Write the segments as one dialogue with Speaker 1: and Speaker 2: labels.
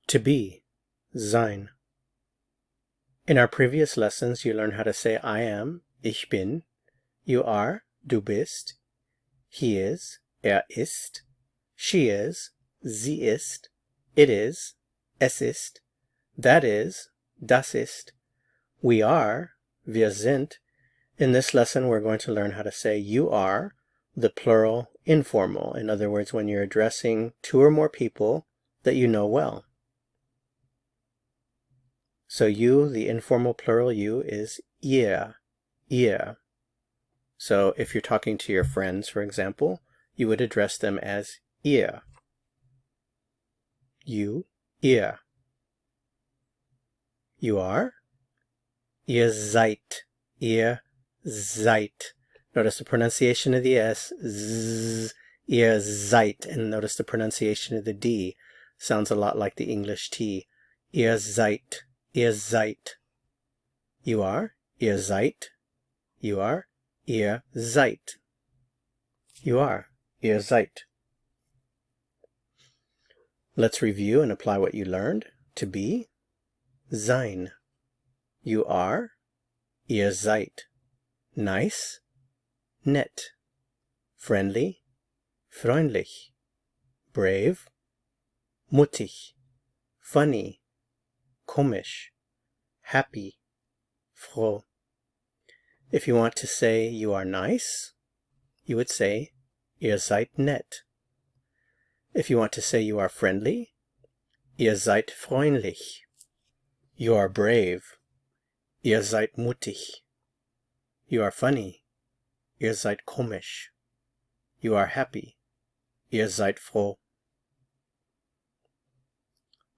Speaker 1: To be, sein. In our previous lessons, you learned how to say I am, ich bin, you are, du bist, he is, ist, she is, sie ist, it is, es ist, that is, das ist, we are, wir sind. In this lesson, we're going to learn how to say you are, the plural informal. In other words, when you're addressing two or more people that you know well. So you, the informal plural you, is ihr. So if you're talking to your friends, for example, you would address them as ihr. You, ihr. You are, ihr seid, ihr seid. Notice the pronunciation of the S, z, ihr seid, and notice the pronunciation of the D. Sounds a lot like the English T. Ihr seid, ihr seid. You are, ihr seid. You are, ihr seid. You are, ihr seid. Let's review and apply what you learned. To be, sein. You are, ihr seid. Nice, nett. Friendly, freundlich. Brave, mutig. Funny, komisch. Happy, FROH. If you want to say you are nice, you would say ihr seid nett. If you want to say you are friendly, ihr seid freundlich. You are brave, ihr seid mutig. You are funny, ihr seid komisch. You are happy, ihr seid froh.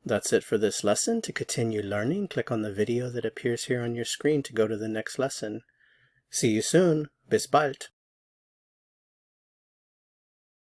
Speaker 1: That's it for this lesson. To continue learning, click on the video that appears here on your screen to go to the next lesson. See you soon. Bis bald.